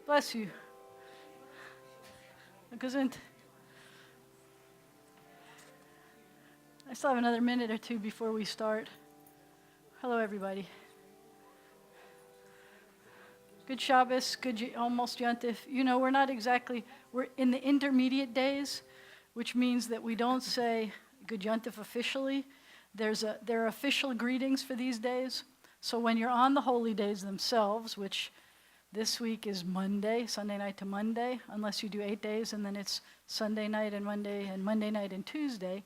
Bless you. Gesund. I still have another minute or two before we start. Hello, everybody. Good Shabbos, almost Yontif. You know, we're in the intermediate days, which means that we don't say Good Yontif officially. There are official greetings for these days. So when you're on the holy days themselves, which this week is Monday, Sunday night to Monday, unless you do 8 days, and then it's Sunday night and Monday night and Tuesday.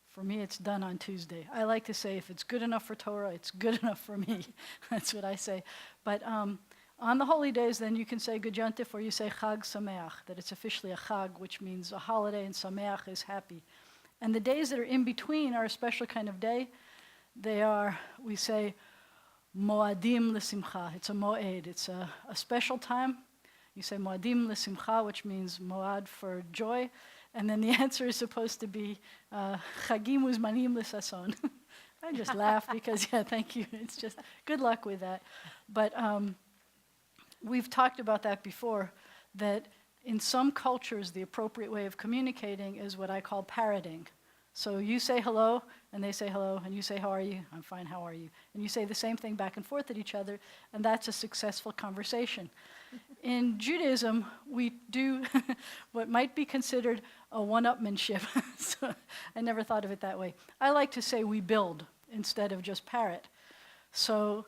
For me, it's done on Tuesday. I like to say if it's good enough for Torah, it's good enough for me. That's what I say. But on the holy days, then you can say Good Yontif, or you say Chag Sameach, that it's officially a Chag, which means a holiday, and Sameach is happy. And the days that are in between are a special kind of day. We say, Moadim l'simcha. It's a moed. It's a special time. You say Moadim l'simcha, which means moad for joy. And then the answer is supposed to be Chagim uzmanim l'sason. I just laugh because, thank you. It's just good luck with that. But we've talked about that before, that in some cultures, the appropriate way of communicating is what I call parroting. So you say hello, and they say hello, and you say, how are you? I'm fine, how are you? And you say the same thing back and forth at each other, and that's a successful conversation. In Judaism, we do what might be considered a one-upmanship. So I never thought of it that way. I like to say we build instead of just parrot. So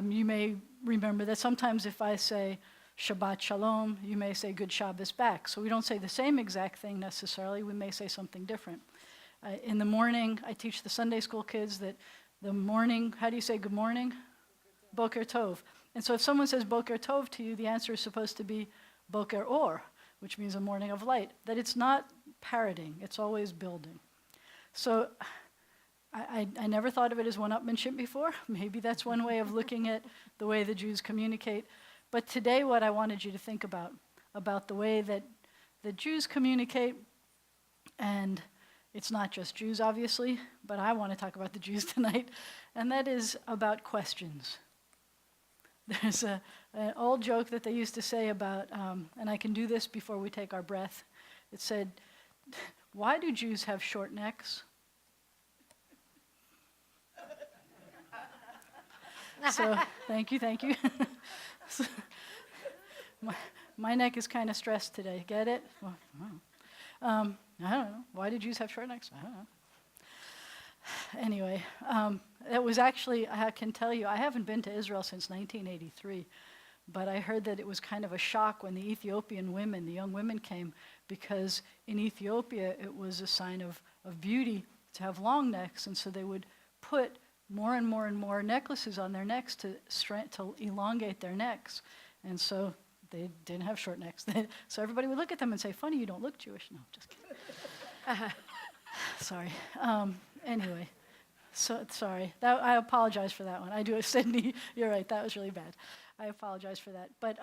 you may remember that sometimes if I say Shabbat Shalom, you may say Good Shabbos back. So we don't say the same exact thing necessarily. We may say something different. In the morning, I teach the Sunday school kids that the morning, how do you say good morning? Boker Tov. And so if someone says Boker Tov to you, the answer is supposed to be Boker Or, which means a morning of light. That it's not parroting, it's always building. So I never thought of it as one-upmanship before. Maybe that's one way of looking at the way the Jews communicate. But today what I wanted you to think about the way that the Jews communicate, and it's not just Jews, obviously, but I want to talk about the Jews tonight, and that is about questions. There's an old joke that they used to say about, and I can do this before we take our breath. It said, why do Jews have short necks? So, thank you. So, my neck is kind of stressed today. Get it? Well, I don't know. Why do Jews have short necks? I don't know. Anyway, it was actually, I can tell you, I haven't been to Israel since 1983, but I heard that it was kind of a shock when the Ethiopian women, the young women came, because in Ethiopia it was a sign of beauty to have long necks, and so they would put more and more necklaces on their necks to elongate their necks. And so they didn't have short necks. So everybody would look at them and say, funny, you don't look Jewish. No, just kidding. Sorry. Anyway, so sorry. I apologize for that one. I do, Sydney, you're right, that was really bad. I apologize for that. But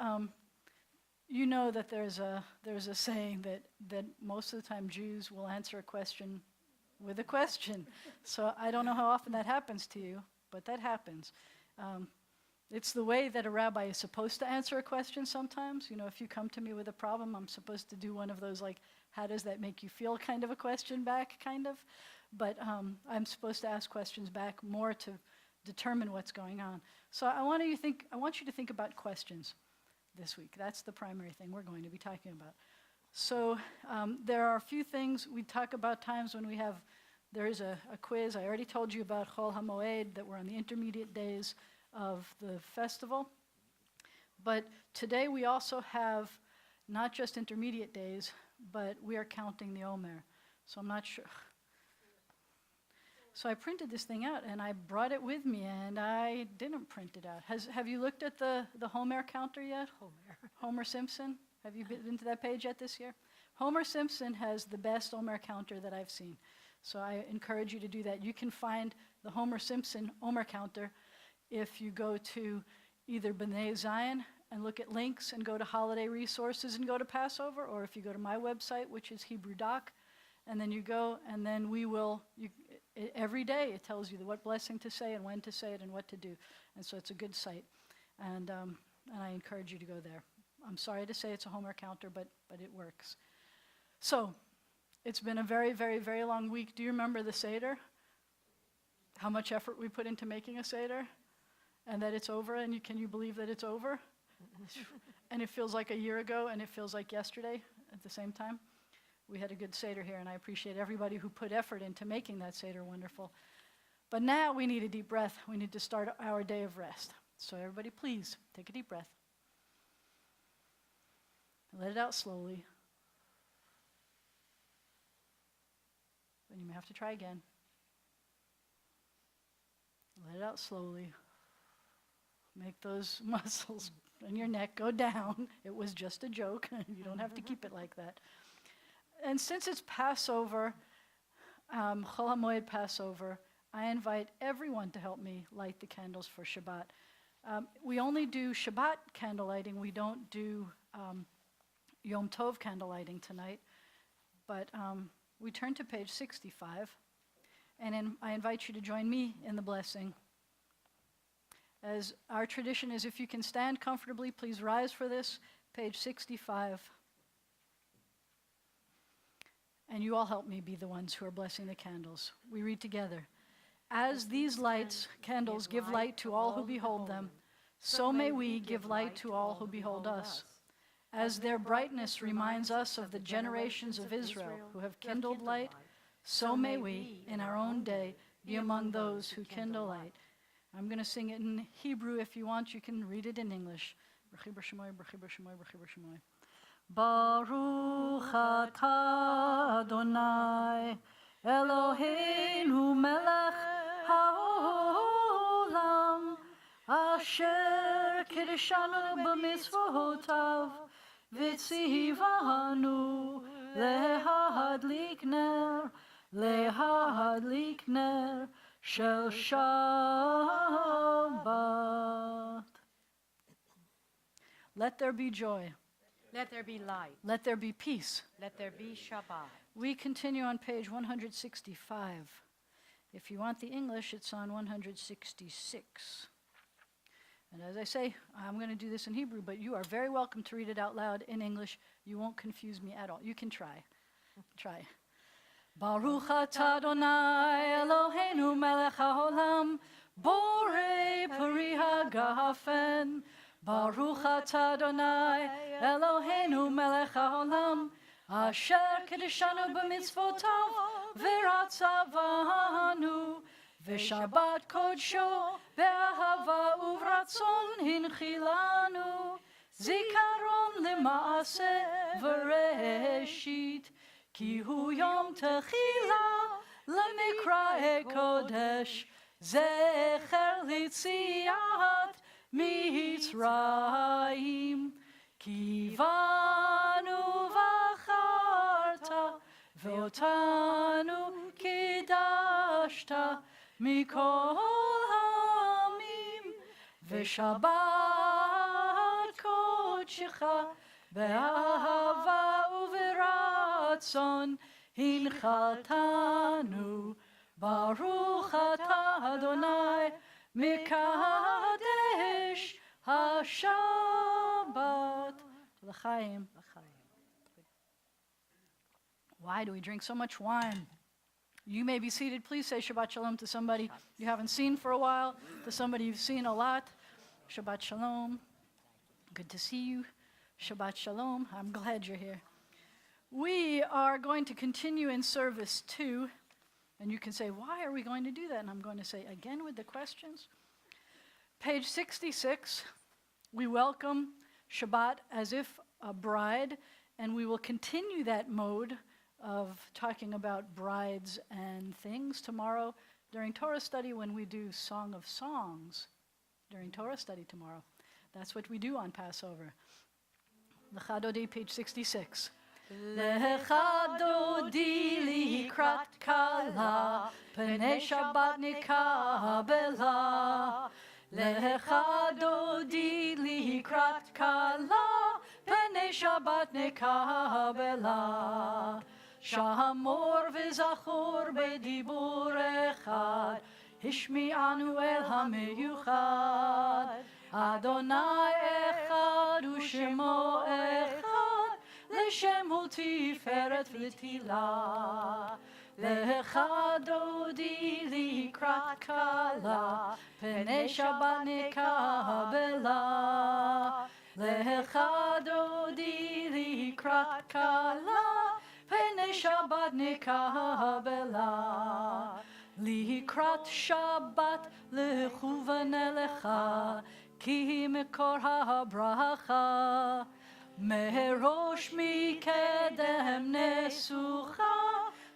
you know that there's a saying that most of the time Jews will answer a question with a question. So I don't know how often that happens to you, but that happens. It's the way that a rabbi is supposed to answer a question sometimes. You know, if you come to me with a problem, I'm supposed to do one of those, like, how does that make you feel kind of a question back, kind of. But I'm supposed to ask questions back more to determine what's going on. So I want you to think about questions this week. That's the primary thing we're going to be talking about. So there are a few things. We talk about times when there is a quiz. I already told you about Chol HaMoed, that we're on the intermediate days of the festival. But today we also have not just intermediate days, but we are counting the Omer. So I'm not sure. So I printed this thing out, and I brought it with me, and I didn't print it out. Have you looked at the Homer counter yet? Homer Simpson? Have you been to that page yet this year? Homer Simpson has the best Omer counter that I've seen. So I encourage you to do that. You can find the Homer Simpson Omer counter if you go to either B'nai Zion and look at links and go to holiday resources and go to Passover, or if you go to my website, which is Hebrew Doc, and then you go, and then every day it tells you what blessing to say and when to say it and what to do. And so it's a good site. And I encourage you to go there. I'm sorry to say it's a homework counter, but it works. So, it's been a very, very, very long week. Do you remember the Seder? How much effort we put into making a Seder? And that it's over, and can you believe that it's over? And it feels like a year ago, and it feels like yesterday at the same time. We had a good Seder here, and I appreciate everybody who put effort into making that Seder wonderful. But now we need a deep breath. We need to start our day of rest. So everybody, please, take a deep breath. Let it out slowly. Then you may have to try again. Let it out slowly. Make those muscles in your neck go down. It was just a joke. You don't have to keep it like that. And since it's Passover, Chol HaMoed Passover, I invite everyone to help me light the candles for Shabbat. We only do Shabbat candle lighting. We don't do Yom Tov candle lighting tonight. But we turn to page 65, and I invite you to join me in the blessing. As our tradition is, if you can stand comfortably, please rise for this, page 65. And you all help me be the ones who are blessing the candles. We read together. As these candles give light to all who behold them, so may we give light to all who behold us. As their brightness reminds us of the generations of Israel who have kindled light, so may we, in our own day, be among those who kindle light. I'm going to sing it in Hebrew. If you want, you can read it in English. Baruch atah Adonai, Eloheinu melech haolam, asher kiddushanu b'mitzvotav, v'tzivanu lehadlik ner shel Shabbat. Let there be joy. Let there be light. Let there be peace. Let there be Shabbat. We continue on page 165. If you want the English, it's on 166. And as I say, I'm going to do this in Hebrew, but you are very welcome to read it out loud in English. You won't confuse me at all. You can try. Try. Baruch atah Adonai Eloheinu melech haolam, borei peri hagafen. Baruch atah Adonai Eloheinu melech haolam, asher kiddushanu b'mitzvotav v'ratzavanu, v'shabbat kodsho be'ahava uvratzon hinchilanu, zikaron lema'aseh v'reshit, ki hu yom techila lemikra kodesh, zecher litziat Mitzrayim, kivanu v'acharta, ve'otanu kidashta, mikol hamim, ve'shabbat kodshecha, be'ahava u'v'ratzon, hinchaltanu, baruch atah Adonai, Mikadesh HaShabbat. L'chaim. Why do we drink so much wine? You may be seated. Please say Shabbat Shalom to somebody you haven't seen for a while, to somebody you've seen a lot. Shabbat Shalom. Good to see you. Shabbat Shalom. I'm glad you're here. We are going to continue in service 2. And you can say, why are we going to do that? And I'm going to say, again with the questions. Page 66, we welcome Shabbat as if a bride, and we will continue that mode of talking about brides and things tomorrow during Torah study when we do Song of Songs during Torah study tomorrow. That's what we do on Passover. Lecha Dodi, page 66. Lecha dodi likrat kala, pnei Shabbat nikabela. Lecha dodi likrat kala, pnei Shabbat nikabela. Shamor v'zachor bedibur echad, hishmi'anu el hameyuchad. Adonai echad ושמו אחד, לשם הוא תפארת ותהילה. לך דודי לקראת כלה, פני שבת נקבלה. לך דודי לקראת כלה, פני שבת נקבלה. לקראת שבת לכוון אליך, כי מקור הברכה. מראש מקדם נסוכה,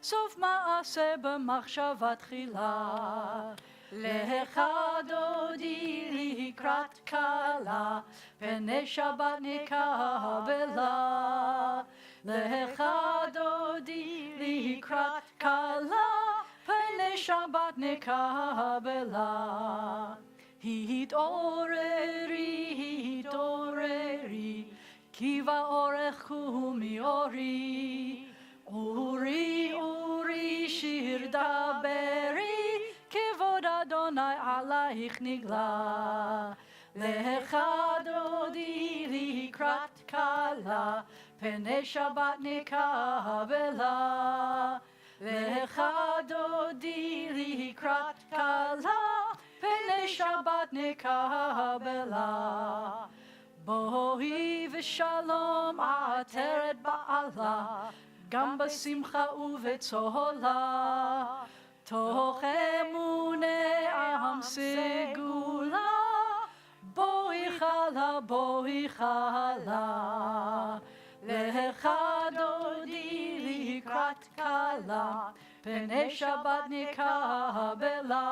סוף מעשה במחשבה תחילה. לך דודי לקראת כלה, פני שבת נקבלה. לך דודי לקראת כלה, פני שבת נקבלה. התעוררי, התעוררי, כי באורך קומי אורי. אורי, אורי, שיר דברי, כבוד אדוני עלייך נגלה. לך דודי לקראת כלה, פני שבת נקבלה. לך דודי לקראת כלה, פני שבת נקבלה. בואי ושלום עטרת בעלה, גם בשמחה ובצהלה. תוך אמוני עם סגולה, בואי חלה, בואי חלה. לך דודי לקראת כלה, פני שבת נקבלה.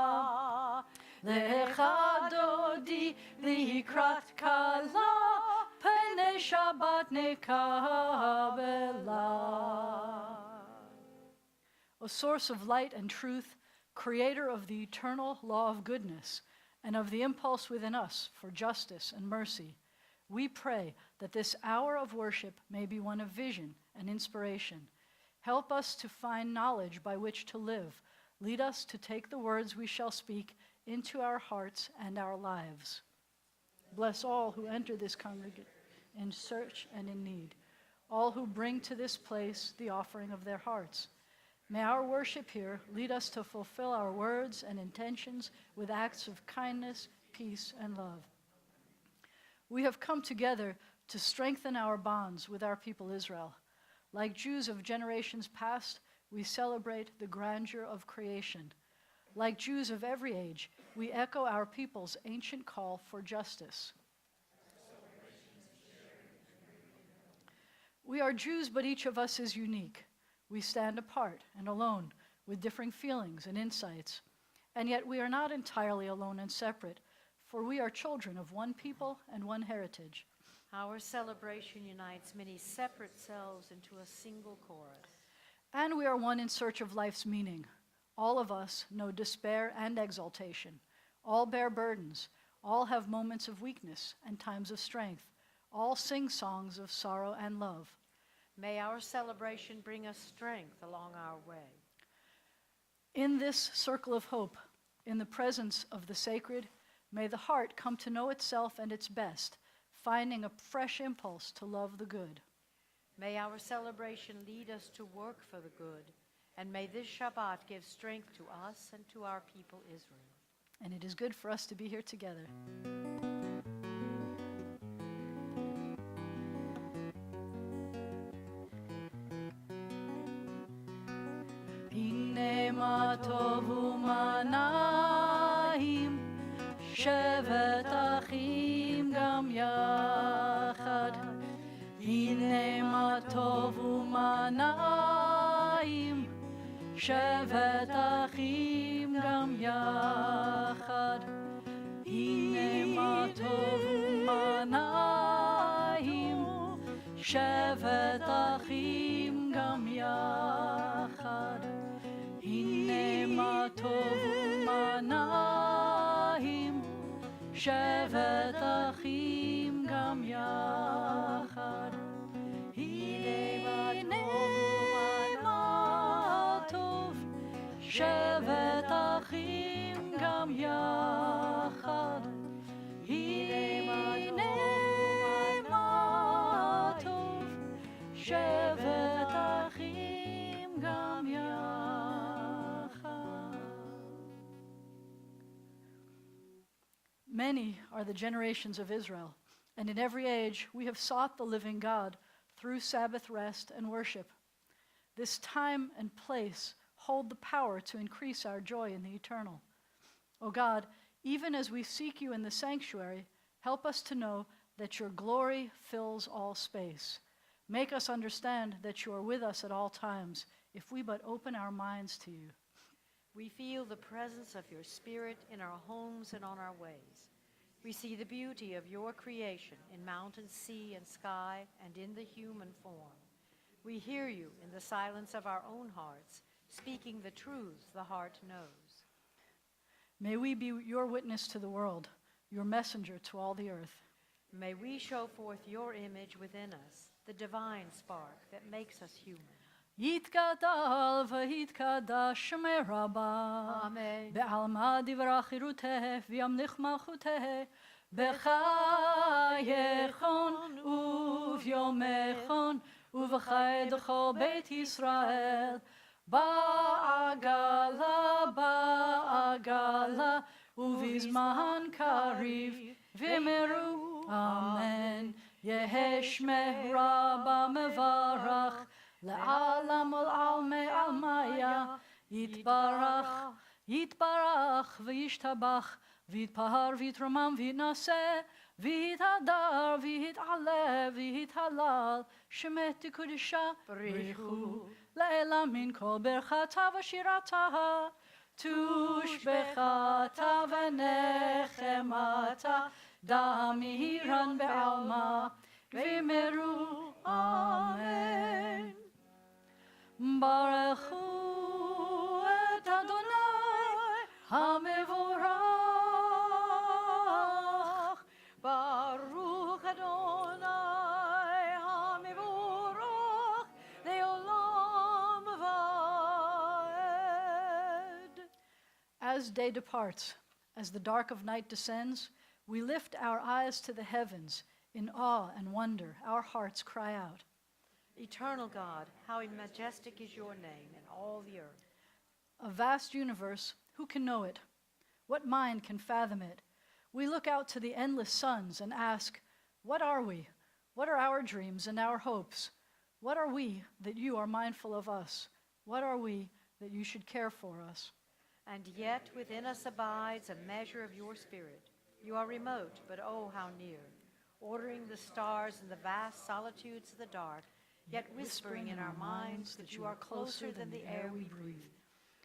לך דודי לקראת כלה, פני שבת נקבלה. O source of light and truth, creator of the eternal law of goodness, and of the impulse within us for justice and mercy, we pray that this hour of worship may be one of vision and inspiration. Help us to find knowledge by which to live. Lead us to take the words we shall speak into our hearts and our lives. Bless all who enter this congregation in search and in need, all who bring to this place the offering of their hearts. May our worship here lead us to fulfill our words and intentions with acts of kindness, peace, and love. We have come together to strengthen our bonds with our people Israel. Like Jews of generations past, we celebrate the grandeur of creation. Like Jews of every age, we echo our people's ancient call for justice. We are Jews, but each of us is unique. We stand apart and alone with differing feelings and insights. And yet we are not entirely alone and separate, for we are children of one people and one heritage. Our celebration unites many separate selves into a single chorus. And we are one in search of life's meaning. All of us know despair and exaltation. All bear burdens. All have moments of weakness and times of strength. All sing songs of sorrow and love. May our celebration bring us strength along our way. In this circle of hope, in the presence of the sacred, may the heart come to know itself and its best, finding a fresh impulse to love the good. May our celebration lead us to work for the good, and may this Shabbat give strength to us and to our people Israel. And it is good for us to be here together. הנה מה טוב ומה נעים, שבת אחים גם יחד. הנה מה טוב ומה נעים, שבת אחים גם יחד. הנה מה טוב ומה נעים, שבת אחים גם יחד. הנה מה טוב ומה נעים, שבת אחים גם יחד. הנה מה טוב, שבת אחים גם יחד. הנה מה Many are the generations of Israel, and in every age we have sought the living God through Sabbath rest and worship. This time and place hold the power to increase our joy in the eternal. O God, even as we seek you in the sanctuary, help us to know that your glory fills all space. Make us understand that you are with us at all times, if we but open our minds to you. We feel the presence of your Spirit in our homes and on our ways. We see the beauty of your creation in mountain, sea, and sky, and in the human form. We hear you in the silence of our own hearts, speaking the truths the heart knows. May we be your witness to the world, your messenger to all the earth. May we show forth your image within us, the divine spark that makes us human. יתגדל ויתקדש שמי רבה. Amen. בעלמא דברה חירותך וימליך מלכותך. בחייכון וביומכון ובחיי דכל בית ישראל. בעגלה בעגלה ובזמן קריב ומרו. אמן. יהא שמי רבה מברך. לעלם ולעלמי עלמיה, יתברך וישתבח, ויתפאר ויתרומם ויתנשא, ויתהדר ויתעלה ויתהלל, שמי קודשה בריחו, לעילא מן כל ברכתה ושירתה, תושבחתה ונחמתה, דמירן בעלמה, ומרו אמן. ברכו את אדוני המבורך. ברוך אדוני המבורך לעולם ועד. As day departs, as the dark of night descends, we lift our eyes to the heavens. In awe and wonder, our hearts cry out. Eternal God, how majestic is your name in all the earth. A vast universe, who can know it? What mind can fathom it? We look out to the endless suns and ask, what are we? What are our dreams and our hopes? What are we that you are mindful of us? What are we that you should care for us? And yet within us abides a measure of your Spirit. You are remote, but oh, how near, ordering the stars in the vast solitudes of the dark, yet whispering in our minds that you are closer than the air we breathe.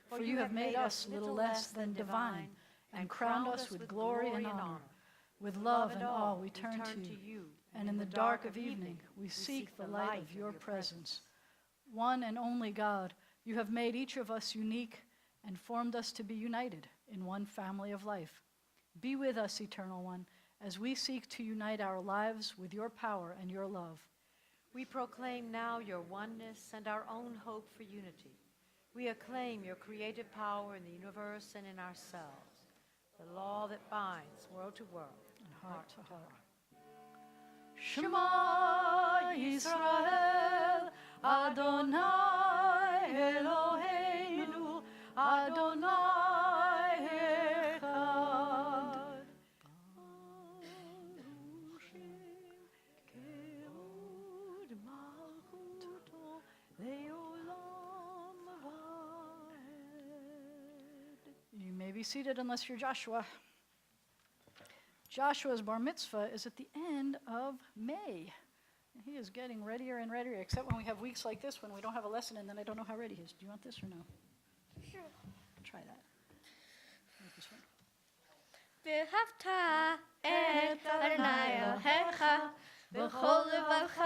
For you have made us little less than divine, and crowned us with glory and honor. With love and awe we turn to you, and in the dark of evening we seek the light of your presence. One and only God, you have made each of us unique and formed us to be united in one family of life. Be with us, Eternal One, as we seek to unite our lives with your power and your love. We proclaim now your oneness and our own hope for unity. We acclaim your creative power in the universe and in ourselves, the law that binds world to world and heart to heart. Shema Yisrael, Adonai Eloheinu, Adonai Echad. You may be seated unless you're Joshua. Joshua's bar mitzvah is at the end of May. He is getting readier and readier, except when we have weeks like this when we don't have a lesson and then I don't know how ready he is. Do you want this or no? Sure. Try that. Like this one. ואהבת את אדוני אלוהיך בכל לבבך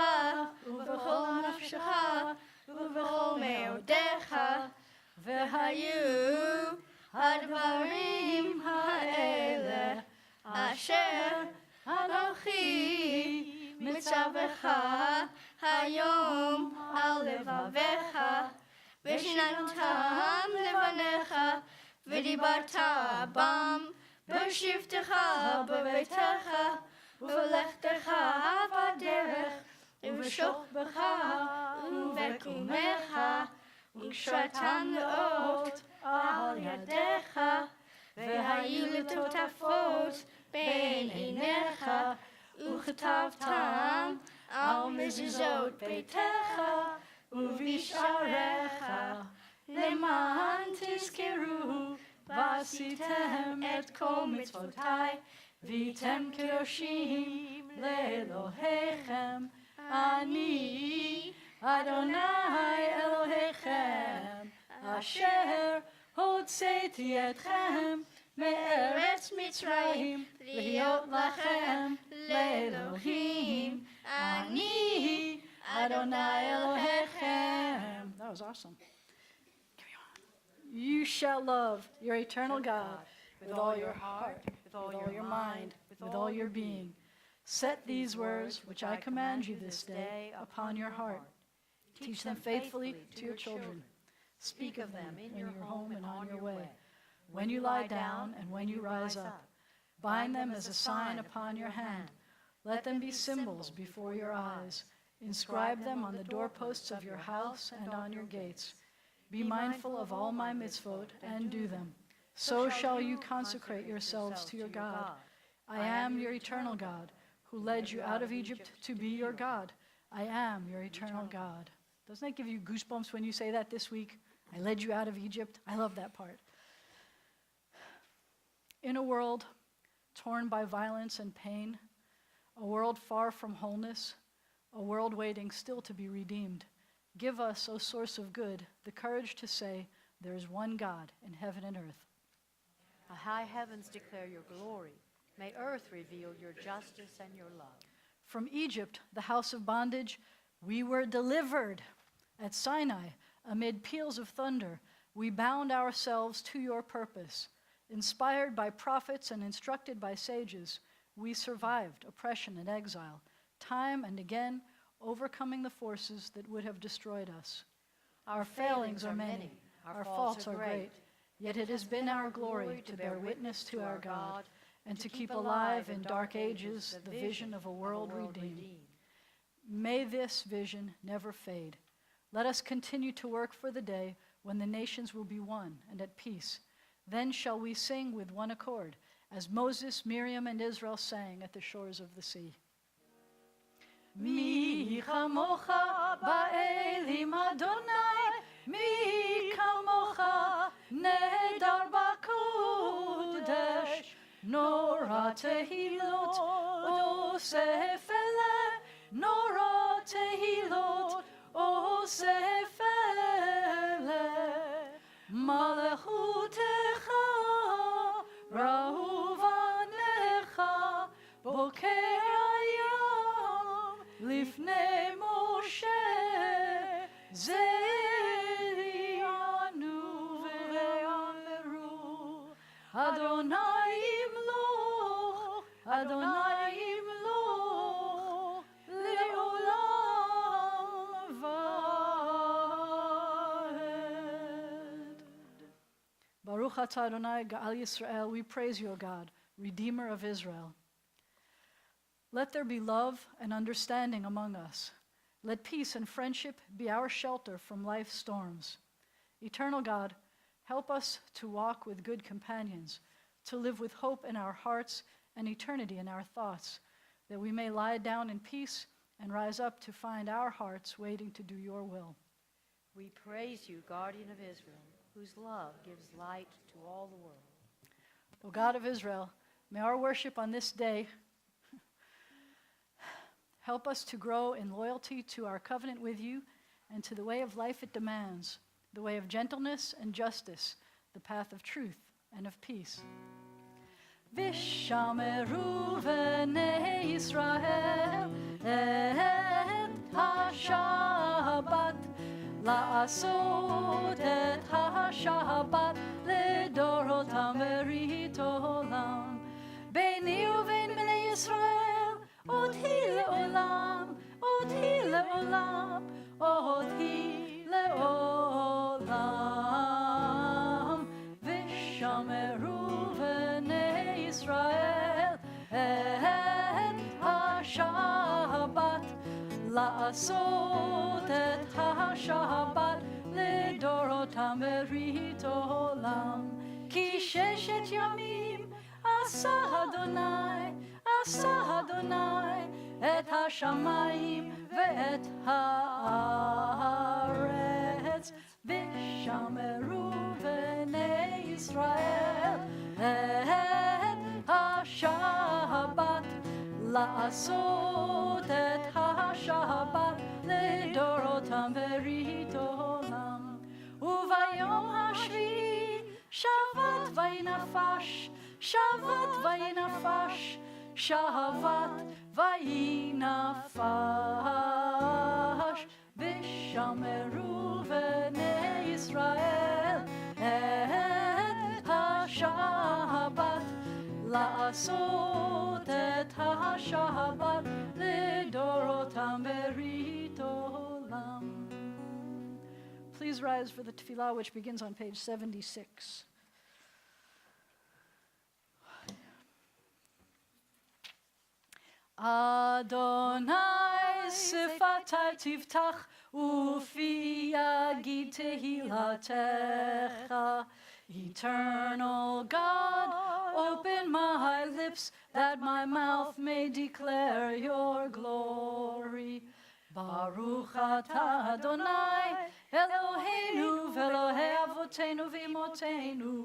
ובכל נפשך ובכל מאודיך, והיו הדברים האלה אשר אנוכי מצווך היום על לבביך, ושננתם לבניך ודיברת בם בשבתך בביתך ובלכתך בדרך ובשוכבך ובקומך וקשרתן לאות על ידיך, והיו לטוטפות בין עיניך, וכתבתם על מזוזות ביתך ובשעריך, למען תזכרו ועשיתם את כל מצוותיי, והייתם קדושים לאלוהיכם. אני אדוני אלוהיכם, אשר הוצאתי אתכם מארץ מצרים, להיות לכם לאלוהים. אני אדוני אלוהיכם. That was awesome. Give me one. You shall love your eternal God with all your heart, with all your mind, with all your being. Set these words, which I command you this day, upon your heart. Teach them faithfully to your children. Speak of them in your home and on your way, when you lie down and when you rise up. Bind them as a sign upon your hand. Let them be symbols before your eyes. Inscribe them on the doorposts of your house and on your gates. Be mindful of all my mitzvot and do them. So shall you consecrate yourselves to your God. I am your eternal God, who led you out of Egypt to be your God. I am your eternal God. Doesn't that give you goosebumps when you say that this week? I led you out of Egypt. I love that part. In a world torn by violence and pain, a world far from wholeness, a world waiting still to be redeemed, give us, O source of good, the courage to say, there is one God in heaven and earth. The high heavens declare your glory. May earth reveal your justice and your love. From Egypt, the house of bondage, we were delivered. At Sinai, amid peals of thunder, we bound ourselves to your purpose. Inspired by prophets and instructed by sages, we survived oppression and exile, time and again overcoming the forces that would have destroyed us. Our failings are many, our faults are great, yet it has been our glory to bear witness to our God and to keep alive in dark ages the vision of a world redeemed. May this vision never fade. Let us continue to work for the day when the nations will be one and at peace. Then shall we sing with one accord, as Moses, Miriam, and Israel sang at the shores of the sea. Mi chamocha ba'elim Adonai, mi kamocha nedar b'kodesh, nora tehilot osef ele, nora tehilot osef ele, malechutecha rahuvanecha boker hayam lifnei Moshe zerianu ve'ameru Adonai imloch Adonai imloch le'olam va'ed. Baruch atah Adonai Ga'al Yisrael, we praise you, O God, Redeemer of Israel. Let there be love and understanding among us. Let peace and friendship be our shelter from life's storms. Eternal God, help us to walk with good companions, to live with hope in our hearts and eternity in our thoughts, that we may lie down in peace and rise up to find our hearts waiting to do your will. We praise you, guardian of Israel, whose love gives light to all the world. O God of Israel, may our worship on this day help us to grow in loyalty to our covenant with you and to the way of life it demands, the way of gentleness and justice, the path of truth and of peace. Vishameru v'nei Yisrael et ha-Shabbat, la'asot et ha-Shabbat ledorotam ve'rit olam. Beini uvein bnei Yisrael od hi le'olam, od hi le'olam, od hi le'olam. Vishameru v'nei Yisrael et ha-Shabbat, la'asot et ha-Shabbat ledorotam ve'rit olam. Ki sheshet yamim עשה אדוני את השמיים ואת הארץ, ושמרו בני ישראל את השבת, לעשות את השבת לדורותם ברית עולם. וביום השביעי שבת וינפש, שבת וינפש, שבת וינפש, ושמרו בני ישראל את השבת, לעשות את השבת לדורותם ברית עולם. Please rise for the tefillah, which begins on page 76. Adonai sifatai tiftach ufi yagid tehilatecha. Eternal God, open my lips that my mouth may declare your glory. Baruch atah Adonai Eloheinu v'Elohei avotenu v'imotenu,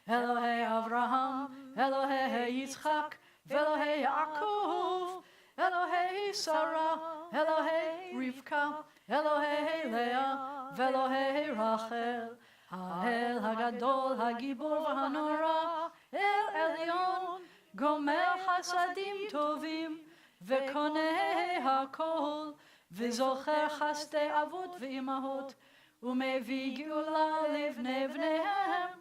Elohei Avraham, Elohei Yitzchak, Elohei Yaakov, Elohei Sarah, Elohei Rivka, Elohei Leah, Elohei Rachel, Ha'el Hagadol, Hagibor v'Hanora, El Elyon, Gomer Chasadim Tovim, V'konei HaKol, V'zocher Chasdei Avot v'Imahot, U'mevii Geula Livnei Vneihem,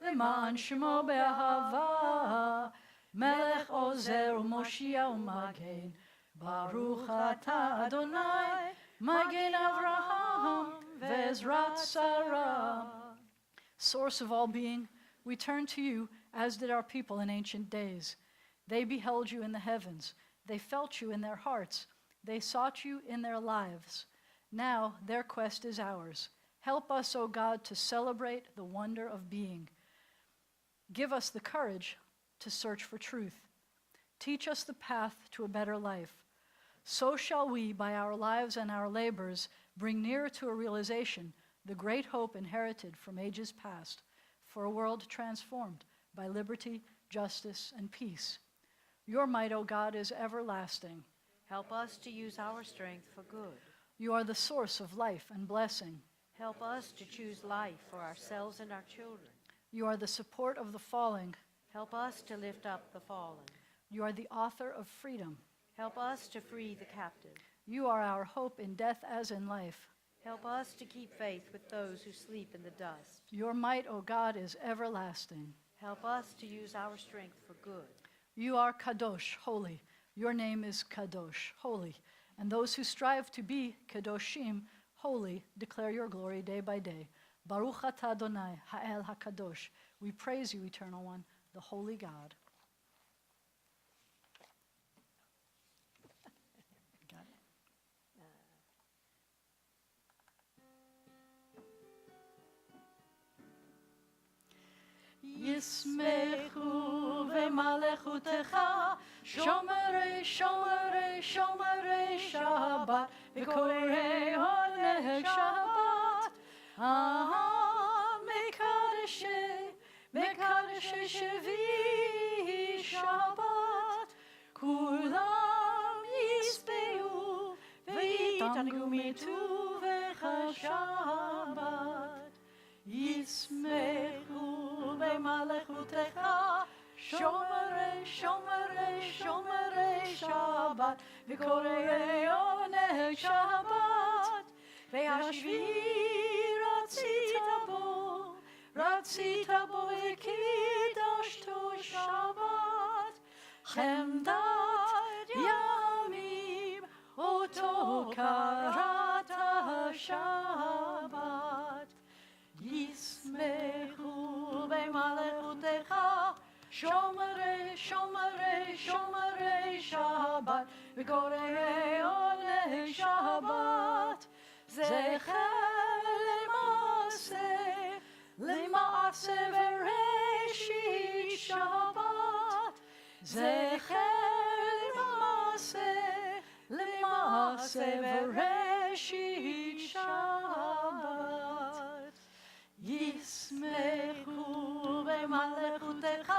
L'man Shemo Be'ahava, Melech Ozer u'Moshia u'Magen, Baruch atah Adonai, Magen Avraham, Ve'ezrat Sarah. Source of all being, we turn to you, as did our people in ancient days. They beheld you in the heavens. They felt you in their hearts. They sought you in their lives. Now their quest is ours. Help us, O God, to celebrate the wonder of being. Give us the courage to search for truth. Teach us the path to a better life. So shall we, by our lives and our labors, bring nearer to a realization the great hope inherited from ages past for a world transformed by liberty, justice, and peace. Your might, O God, is everlasting. Help us to use our strength for good. You are the source of life and blessing. Help us to choose life for ourselves and our children. You are the support of the falling. Help us to lift up the fallen. You are the author of freedom. Help us to free the captive. You are our hope in death as in life. Help us to keep faith with those who sleep in the dust. Your might, O God, is everlasting. Help us to use our strength for good. You are Kadosh, holy. Your name is Kadosh, holy. And those who strive to be Kadoshim, holy, declare your glory day by day. Baruch atah Adonai, Ha'el HaKadosh. We praise you, Eternal One, the Holy God. Got it. Yismechu v'malechutecha, shomerei, shomerei, shomerei Shabbat, v'korei oleh Shabbat. Mekadeshei, mekadeshei shevi Shabbat, kulam yisbeu, v'yitanu mituvecha Shabbat. Yismechu v'malechutecha, shomerei, shomerei, shomerei Shabbat, v'korei oleh Shabbat, v'hashvi ratzita bo v'kidashto Shabbat, chemdat yamim oto karata Shabbat. Yismechu v'malechutecha, shomerei, shomerei, shomerei Shabbat, v'korei oleh Shabbat. Zecher lema'aseh v'reshit Shabbat, זכר למעשה בראשית שבת. ישמחו במלכותך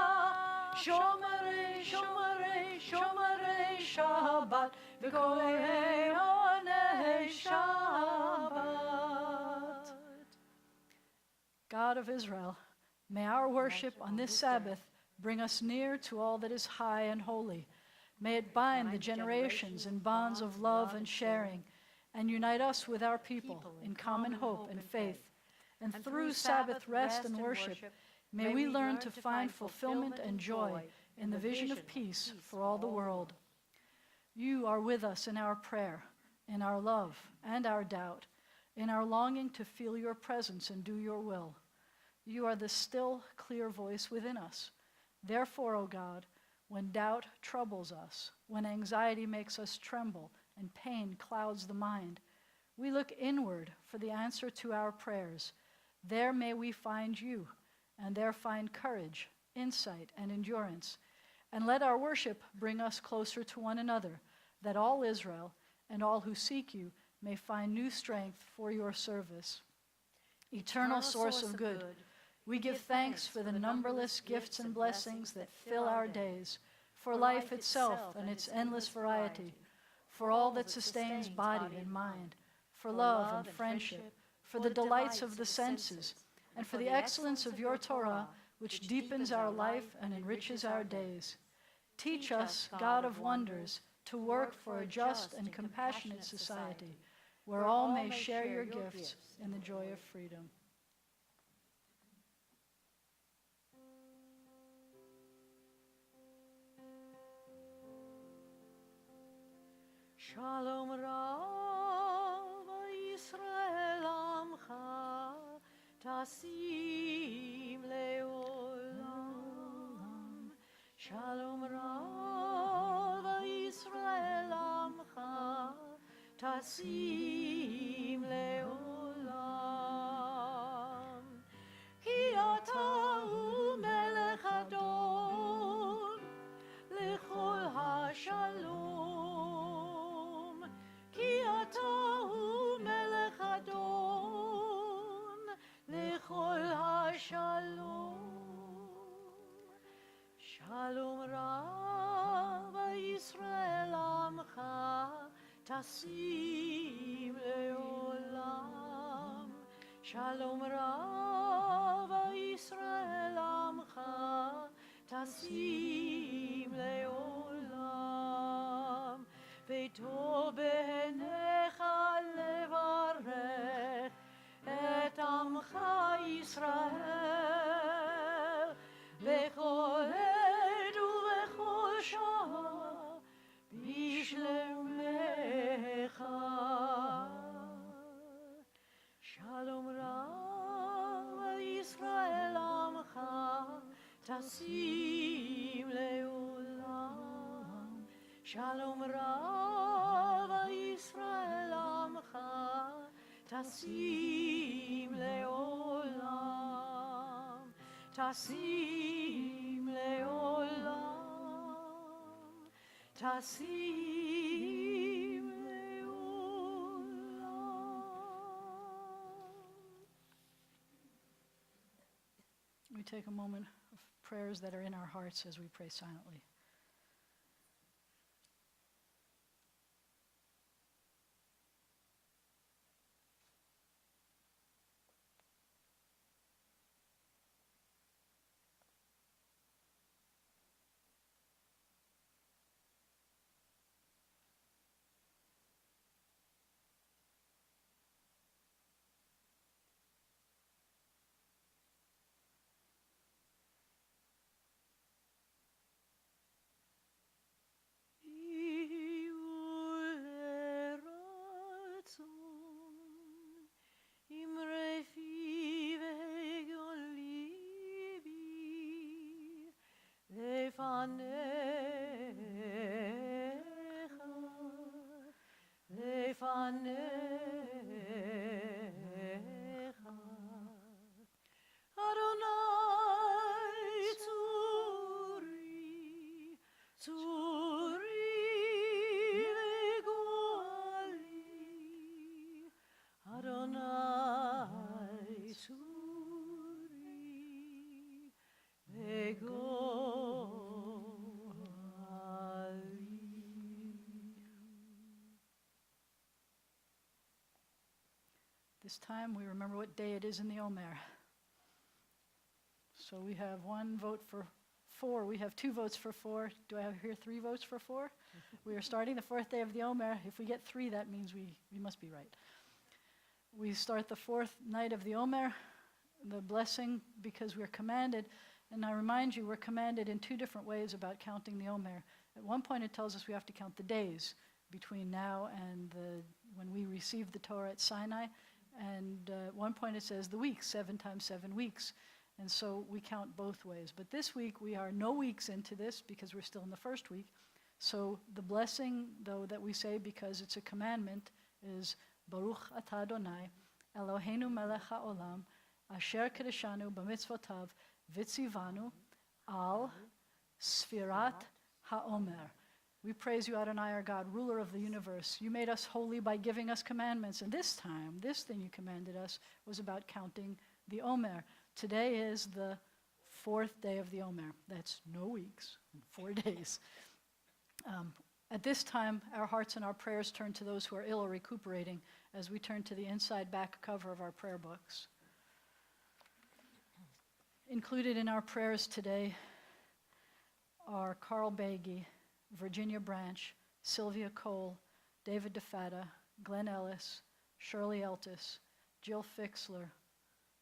שומרי שבת וכהני שבת. God of Israel, may our worship on this Sabbath bring us near to all that is high and holy. May it bind the generations in bonds of love and sharing, and unite us with our people in common hope and faith. And through Sabbath rest and worship, may we learn to find fulfillment and joy in the vision of peace for all the world. You are with us in our prayer, in our love and our doubt, in our longing to feel your presence and do your will. You are the still, clear voice within us. Therefore, O God, when doubt troubles us, when anxiety makes us tremble and pain clouds the mind, we look inward for the answer to our prayers. There may we find you, and there find courage, insight, and endurance. And let our worship bring us closer to one another, that all Israel and all who seek you may find new strength for your service. Eternal source of good, we give thanks for the numberless gifts and blessings that fill our days, for life itself and its endless variety, for all that sustains body and mind, for love and friendship, for the delights of the senses, and for the excellence of your Torah, which deepens our life and enriches our days. Teach us, God of wonders, to work for a just and compassionate society, where all may share your gifts in the joy of freedom. Shalom Rav Yisrael Amcha Tasim Leolam. Shalom Rav Yisrael Amcha Tasim Leolam. Ki ata hu melech adon lechol hashalom. Ki ata hu melech adon lechol hashalom. Shalom Rav Yisrael Amcha Tasim Leolam. Shalom Rav Yisrael Amcha Tasim Leolam. Ve'tov be'enecha levarech et Amcha Yisrael bechol ed ubechol shah bishlemecha. Shalom Rav Yisrael Amcha Tasim Leolam. Shalom Rav Yisrael Amcha Tasim Leolam. Tasim Leolam. Tasim Leolam. We take a moment of prayers that are in our hearts as we pray silently. Tzuri legoali, Adonai Tzuri legoali. This time we remember what day it is in the Omer. So we have one vote for 4. We have 2 votes for 4. Do I have here 3 votes for 4? We are starting the 4th day of the Omer. If we get 3, that means we must be right. We start the 4th night of the Omer, the blessing, because we're commanded. And I remind you, we're commanded in 2 different ways about counting the Omer. At one point it tells us we have to count the days between now and when we received the Torah at Sinai. And at one point it says the weeks, 7 times 7 weeks. And so we count both ways. But this week we are no weeks into this because we're still in the first week. So the blessing, though, that we say because it's a commandment is Baruch atah Adonai, Eloheinu melech haolam, asher kedeshanu b'mitzvotav v'tzivanu al sfirat haomer. We praise you, Adonai, our God, ruler of the universe. You made us holy by giving us commandments. And this time, this thing you commanded us was about counting the Omer. Today is the 4th day of the Omer. That's no weeks, 4 days. At this time, our hearts and our prayers turn to those who are ill or recuperating as we turn to the inside back cover of our prayer books. Included in our prayers today are Carl Bagey, Virginia Branch, Sylvia Cole, David DeFatta, Glenn Ellis, Shirley Eltis, Jill Fixler,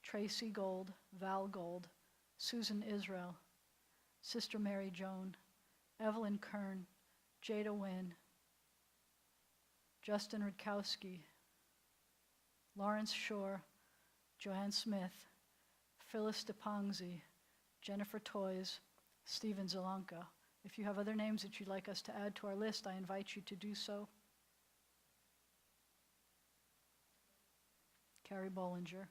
Tracy Gold, Val Gold, Susan Israel, Sister Mary Joan, Evelyn Kern, Jada Wynn, Justin Rutkowski, Lawrence Shore, Joanne Smith, Phyllis DePongzi, Jennifer Toys, Stephen Zelanka. If you have other names that you'd like us to add to our list, I invite you to do so. Carrie Bollinger.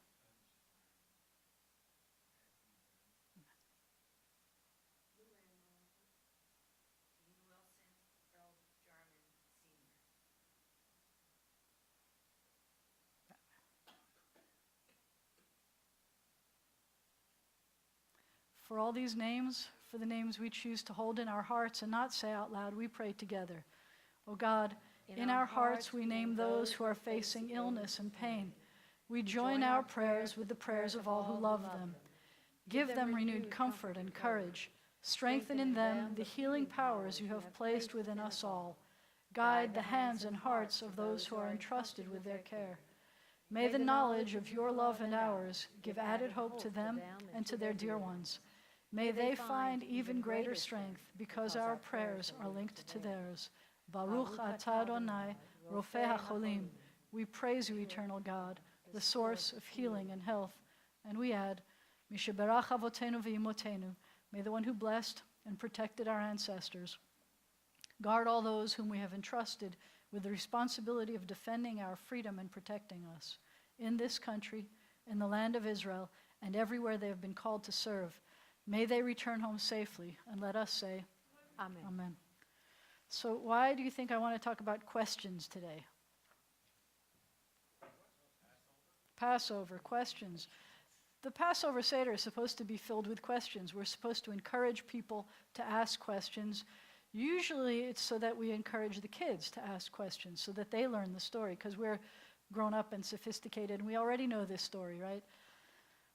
For all these names, for the names we choose to hold in our hearts and not say out loud, we pray together. O God, in our hearts we name those who are facing illness and pain. We join our prayers with the prayers of all who love them. Give them renewed comfort and courage. Strengthen in them the healing powers you have placed within us all. Guide the hands and hearts of those who are entrusted with their care. May the knowledge of your love and ours give added hope to them and to their dear ones. May they find even greater strength because our prayers are linked to theirs. Baruch atah Adonai, Rofei HaCholim. We praise you, eternal God, the source of healing and health. And we add, Misheberach Avotenu v'Imotenu. May the one who blessed and protected our ancestors guard all those whom we have entrusted with the responsibility of defending our freedom and protecting us in this country, in the land of Israel, and everywhere they have been called to serve. May they return home safely, and let us say, Amen. Amen. So why do you think I want to talk about questions today? Passover, questions. The Passover Seder is supposed to be filled with questions. We're supposed to encourage people to ask questions. Usually it's so that we encourage the kids to ask questions, so that they learn the story, because we're grown up and sophisticated, and we already know this story, right?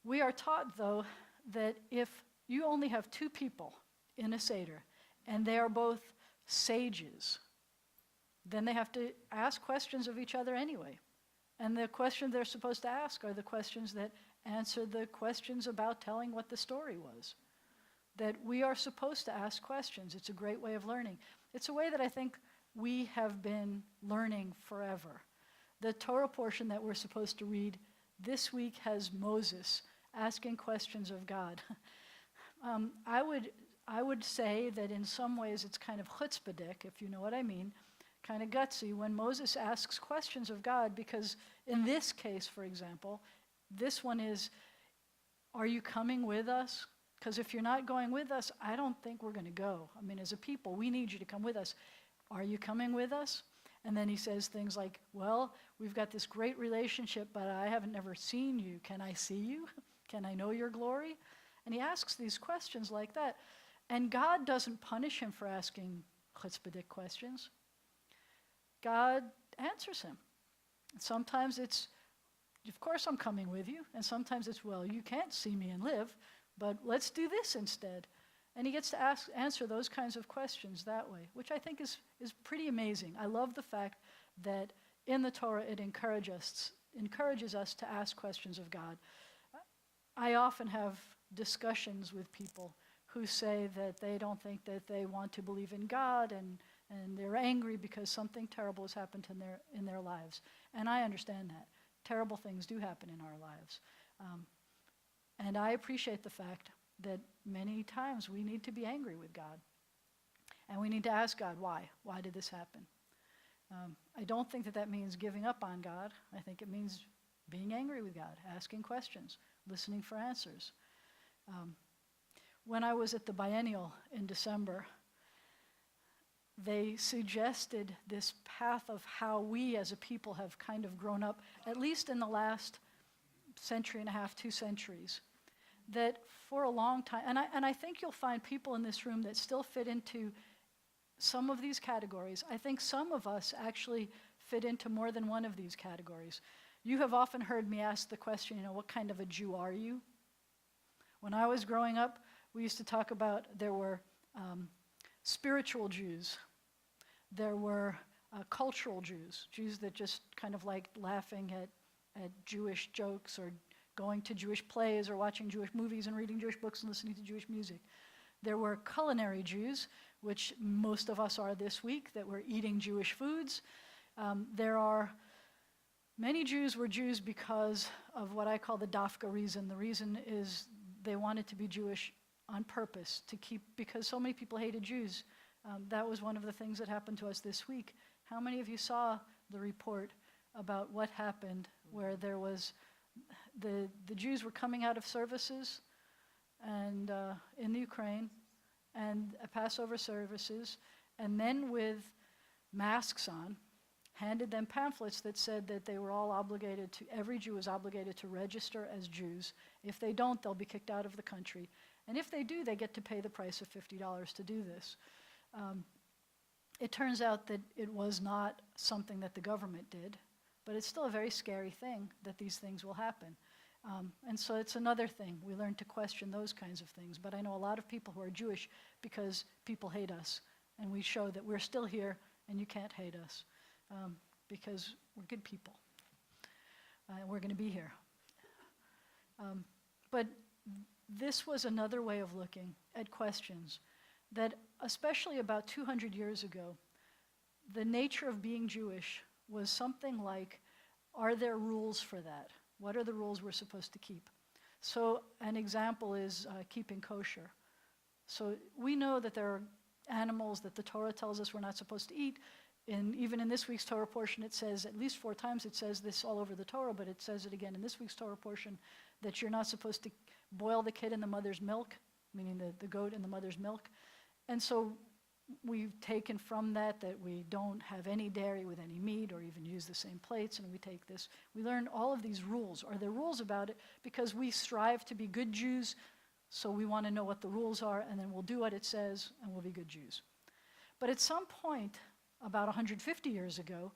We are taught, though, that if you only have 2 people in a Seder, and they are both sages, then they have to ask questions of each other anyway. And the questions they're supposed to ask are the questions that answer the questions about telling what the story was. That we are supposed to ask questions. It's a great way of learning. It's a way that I think we have been learning forever. The Torah portion that we're supposed to read this week has Moses asking questions of God. I would say that in some ways it's kind of chutzpahdik, if you know what I mean, kind of gutsy when Moses asks questions of God, because in this case, for example, this one is, are you coming with us? Because if you're not going with us, I don't think we're going to go. I mean, as a people, we need you to come with us. Are you coming with us? And then he says things like, well, we've got this great relationship, but I haven't never seen you. Can I see you? Can I know your glory? And he asks these questions like that. And God doesn't punish him for asking chutzpahdik questions. God answers him. Sometimes it's, of course I'm coming with you. And sometimes it's, well, you can't see me and live, but let's do this instead. And he gets to answer those kinds of questions that way, which I think is pretty amazing. I love the fact that in the Torah it encourages us to ask questions of God. I often have discussions with people who say that they don't think that they want to believe in God, and they're angry because something terrible has happened in their lives. And I understand that. Terrible things do happen in our lives. And I appreciate the fact that many times we need to be angry with God. And we need to ask God, why? Why did this happen? I don't think that means giving up on God. I think it means being angry with God, asking questions, listening for answers. When I was at the biennial in December, they suggested this path of how we as a people have kind of grown up, at least in the last century and a half, 2 centuries, that for a long time, and I think you'll find people in this room that still fit into some of these categories. I think some of us actually fit into more than one of these categories. You have often heard me ask the question, what kind of a Jew are you? When I was growing up, we used to talk about there were spiritual Jews. There were cultural Jews, Jews that just kind of liked laughing at Jewish jokes or going to Jewish plays or watching Jewish movies and reading Jewish books and listening to Jewish music. There were culinary Jews, which most of us are this week, that were eating Jewish foods. There are many Jews were Jews because of what I call the dafka reason. The reason is they wanted to be Jewish on purpose, because so many people hated Jews. That was one of the things that happened to us this week. How many of you saw the report about what happened where there was, the Jews were coming out of services and in the Ukraine and Passover services, and then with masks on, handed them pamphlets that said that they were all obligated to, every Jew is obligated to register as Jews. If they don't, they'll be kicked out of the country. And if they do, they get to pay the price of $50 to do this. It turns out that it was not something that the government did, but it's still a very scary thing that these things will happen. And so it's another thing. We learn to question those kinds of things. But I know a lot of people who are Jewish because people hate us. And we show that we're still here and you can't hate us because we're good people. And we're going to be here. But this was another way of looking at questions that, especially about 200 years ago, the nature of being Jewish was something like, are there rules for that? What are the rules we're supposed to keep? So an example is keeping kosher. So we know that there are animals that the Torah tells us we're not supposed to eat. Even in this week's Torah portion, it says, at least 4 times it says this all over the Torah, but it says it again in this week's Torah portion, that you're not supposed to boil the kid in the mother's milk, meaning the goat in the mother's milk. And so we've taken from that we don't have any dairy with any meat or even use the same plates, and we take this. We learn all of these rules. Are there rules about it? Because we strive to be good Jews, so we want to know what the rules are, and then we'll do what it says, and we'll be good Jews. But at some point, about 150 years ago,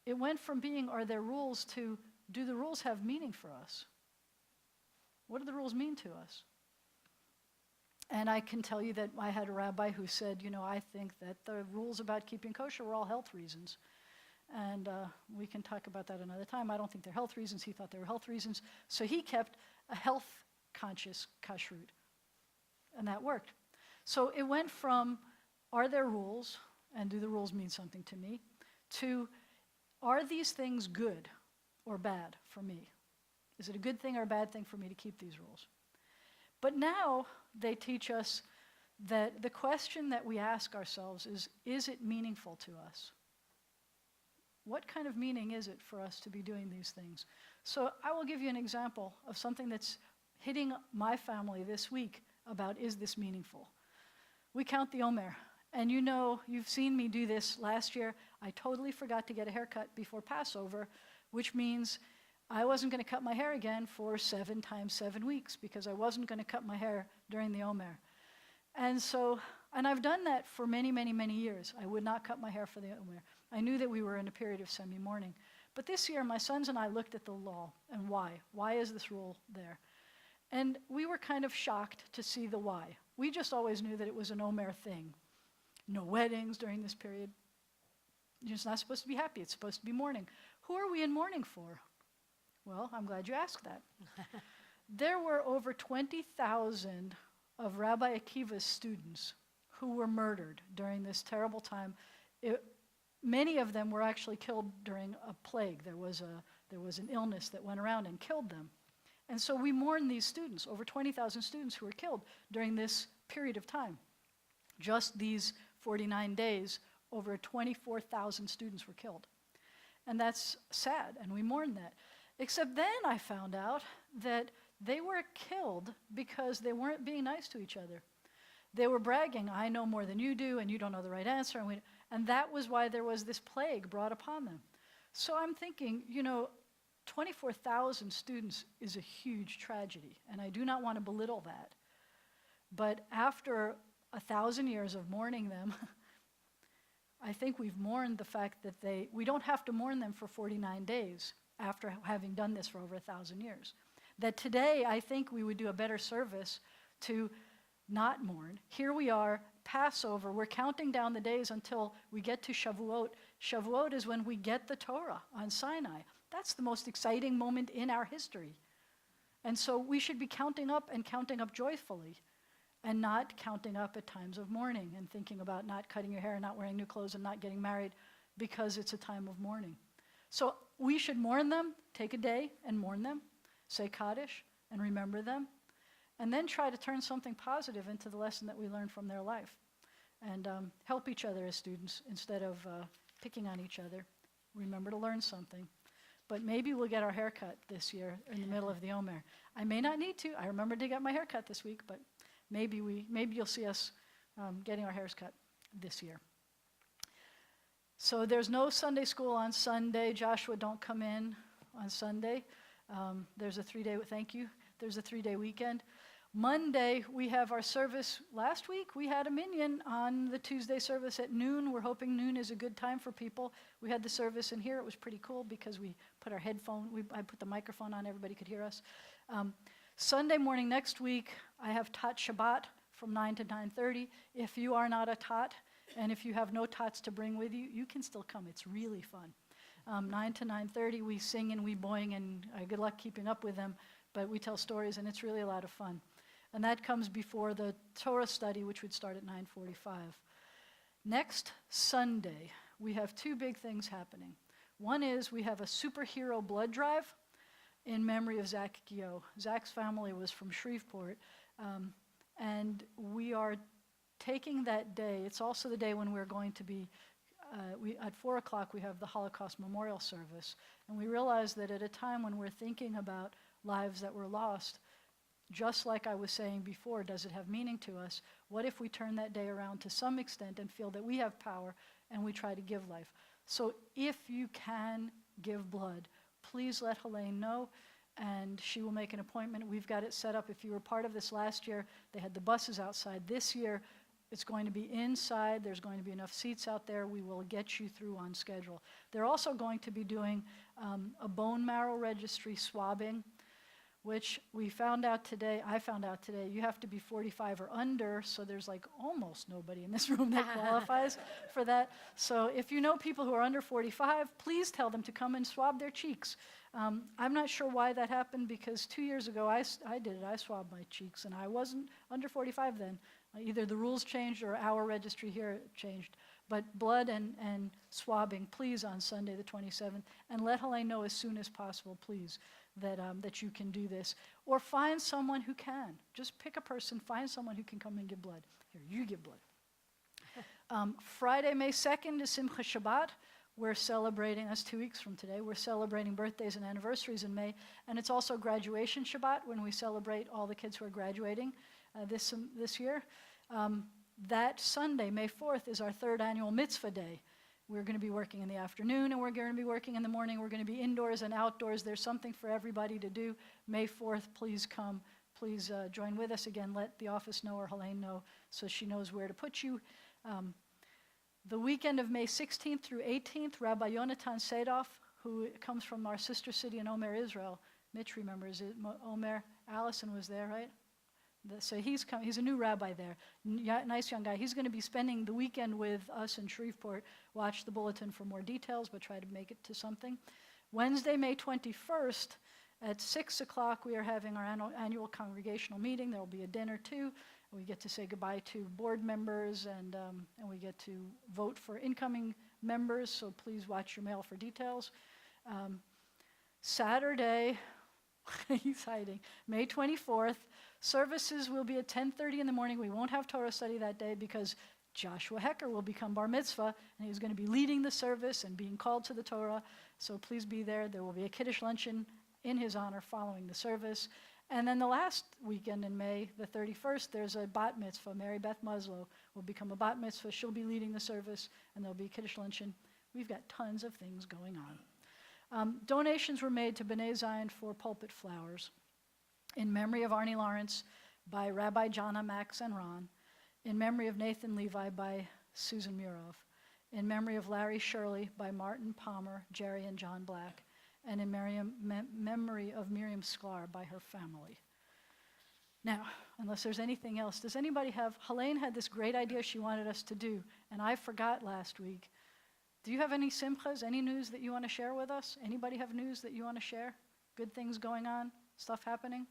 it went from being, are there rules, to, do the rules have meaning for us? What do the rules mean to us? And I can tell you that I had a rabbi who said, I think that the rules about keeping kosher were all health reasons. And we can talk about that another time. I don't think they're health reasons. He thought they were health reasons. So he kept a health-conscious kashrut. And that worked. So it went from, are there rules, and do the rules mean something to me, to, are these things good or bad for me? Is it a good thing or a bad thing for me to keep these rules? But now they teach us that the question that we ask ourselves is it meaningful to us? What kind of meaning is it for us to be doing these things? So I will give you an example of something that's hitting my family this week about, is this meaningful? We count the Omer. And you know, you've seen me do this last year. I totally forgot to get a haircut before Passover, which means I wasn't going to cut my hair again for 7 times 7 weeks because I wasn't going to cut my hair during the Omer. And I've done that for many, many, many years. I would not cut my hair for the Omer. I knew that we were in a period of semi-mourning. But this year, my sons and I looked at the law and why. Why is this rule there? And we were kind of shocked to see the why. We just always knew that it was an Omer thing. No weddings during this period. You're just not supposed to be happy. It's supposed to be mourning. Who are we in mourning for? Well, I'm glad you asked that. There were over 20,000 of Rabbi Akiva's students who were murdered during this terrible time. Many of them were actually killed during a plague. There was an illness that went around and killed them. And so we mourn these students, over 20,000 students who were killed during this period of time. Just these 49 days, over 24,000 students were killed. And that's sad, and we mourn that. Except then I found out that they were killed because they weren't being nice to each other. They were bragging, I know more than you do, and you don't know the right answer. And that was why there was this plague brought upon them. So I'm thinking, 24,000 students is a huge tragedy, and I do not want to belittle that. But after 1,000 years of mourning them, I think we've mourned the fact that we don't have to mourn them for 49 days after having done this for over 1,000 years. That today, I think we would do a better service to not mourn. Here we are, Passover, we're counting down the days until we get to Shavuot. Shavuot is when we get the Torah on Sinai. That's the most exciting moment in our history. And so we should be counting up joyfully, and not counting up at times of mourning and thinking about not cutting your hair, not wearing new clothes, and not getting married because it's a time of mourning. So we should mourn them, take a day and mourn them, say Kaddish and remember them, and then try to turn something positive into the lesson that we learned from their life. And help each other as students instead of picking on each other. Remember to learn something. But maybe we'll get our hair cut this year in the middle of the Omer. I may not need to. I remembered to get my hair cut this week, but maybe you'll see us getting our hairs cut this year. So there's no Sunday school on Sunday. Joshua, don't come in on Sunday. There's a 3-day, thank you. There's a 3-day weekend. Monday, we have our service. Last week, we had a minyan on the Tuesday service at noon. We're hoping noon is a good time for people. We had the service in here. It was pretty cool because we put our I put the microphone on, everybody could hear us. Sunday morning next week, I have Tot Shabbat from 9 to 9:30. If you are not a Tot, and if you have no Tots to bring with you, you can still come. It's really fun. 9 to 9:30, we sing and we boing, and good luck keeping up with them, but we tell stories, and it's really a lot of fun. And that comes before the Torah study, which would start at 9:45. Next Sunday, we have 2 big things happening. One is we have a superhero blood drive in memory of Zach Gio. Zach's family was from Shreveport, and we are taking that day. It's also the day when we're going to be, at 4 o'clock we have the Holocaust Memorial Service, and we realize that at a time when we're thinking about lives that were lost, just like I was saying before, does it have meaning to us? What if we turn that day around to some extent and feel that we have power and we try to give life? So if you can give blood, please let Helene know, and she will make an appointment. We've got it set up. If you were part of this last year, they had the buses outside. This year, it's going to be inside. There's going to be enough seats out there. We will get you through on schedule. They're also going to be doing a bone marrow registry swabbing, which I found out today, you have to be 45 or under, so there's like almost nobody in this room that qualifies for that. So if you know people who are under 45, please tell them to come and swab their cheeks. I'm not sure why that happened, because 2 years ago I did it. I swabbed my cheeks, and I wasn't under 45 then. Either the rules changed or our registry here changed. But blood and swabbing, please, on Sunday the 27th, and let Helene know as soon as possible, please, that you can do this. Or find someone who can. Just pick a person, find someone who can come and give blood. Here, you give blood. Friday, May 2nd is Simcha Shabbat. We're celebrating, that's 2 weeks from today, we're celebrating birthdays and anniversaries in May, and it's also graduation Shabbat when we celebrate all the kids who are graduating. this year. That Sunday, May 4th, is our third annual mitzvah day. We're going to be working in the afternoon, and we're going to be working in the morning. We're going to be indoors and outdoors. There's something for everybody to do. May 4th, please come. Please join with us. Again, let the office know or Helene know so she knows where to put you. The weekend of May 16th through 18th, Rabbi Yonatan Sedoff, who comes from our sister city in Omer, Israel. Mitch remembers it. Omer, Allison was there, right? So he's a new rabbi there, nice young guy. He's going to be spending the weekend with us in Shreveport. Watch the bulletin for more details, but try to make it to something. Wednesday, May 21st, at 6 o'clock, we are having our annual congregational meeting. There will be a dinner, too. We get to say goodbye to board members, and we get to vote for incoming members, so please watch your mail for details. Saturday, he's hiding, May 24th, services will be at 10:30 in the morning. We won't have Torah study that day because Joshua Hecker will become bar mitzvah, and he's going to be leading the service and being called to the Torah, so please be there. There will be a Kiddush luncheon in his honor following the service. And then the last weekend in May, the 31st, there's a bat mitzvah. Mary Beth Muslow will become a bat mitzvah. She'll be leading the service, and there'll be a Kiddush luncheon. We've got tons of things going on. Donations were made to B'nai Zion for pulpit flowers in memory of Arnie Lawrence by Rabbi Jana, Max, and Ron, in memory of Nathan Levi by Susan Murov, in memory of Larry Shirley by Martin Palmer, Jerry, and John Black, and in memory of Miriam Sklar by her family. Now, unless there's anything else, does anybody have, Helene had this great idea she wanted us to do, and I forgot last week. Do you have any simchas, any news that you want to share with us? Anybody have news that you want to share? Good things going on? Stuff happening?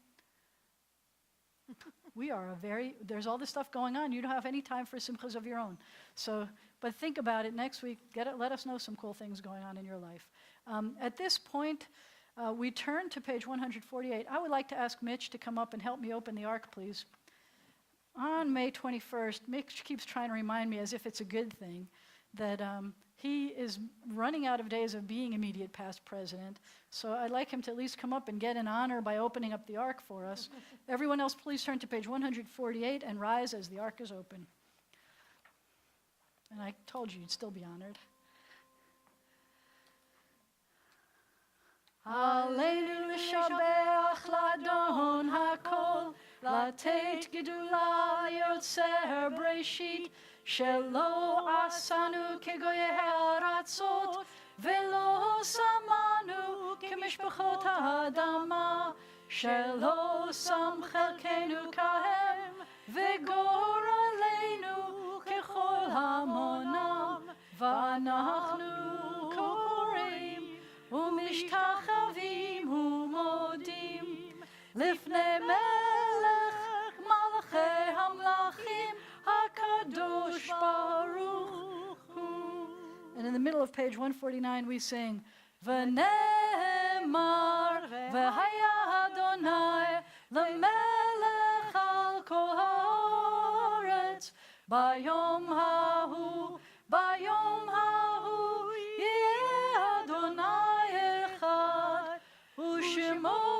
There's all this stuff going on. You don't have any time for simchas of your own. So, but think about it next week. Let us know some cool things going on in your life. At this point, we turn to page 148. I would like to ask Mitch to come up and help me open the ark, please. On May 21st, Mitch keeps trying to remind me, as if it's a good thing, that he is running out of days of being immediate past president. So I'd like him to at least come up and get an honor by opening up the ark for us. Everyone else, please turn to page 148 and rise as the ark is open. And I told you you'd still be honored. Aleinu l'shabeach l'adon hakol, לתת גדולה יוצר בראשית, שלא עשנו כגויי הארצות, ולא שמנו כמשפחות האדמה, שלא שם חלקנו כהם, וגורלנו ככל המונם, ואנחנו קוראים ומשתחווים ומודים לפני מלך מלכי המלכים הקדוש ברוך הוא. And in the middle of page 149 we sing ונאמר והיה אדוני למלך על כל הארץ ביום ההוא ביום ההוא יהיה אדוני אחד ושמו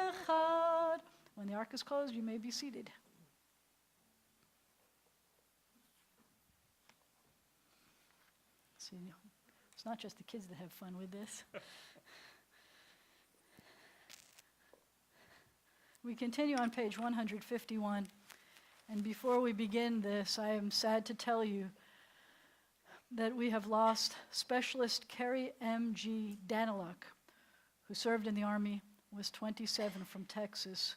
echad. When the ark is closed, you may be seated. See, it's not just the kids that have fun with this. We continue on page 151, and before we begin this, I am sad to tell you that we have lost Specialist Kerry M.G. Daniluk, who served in the Army, was 27 from Texas,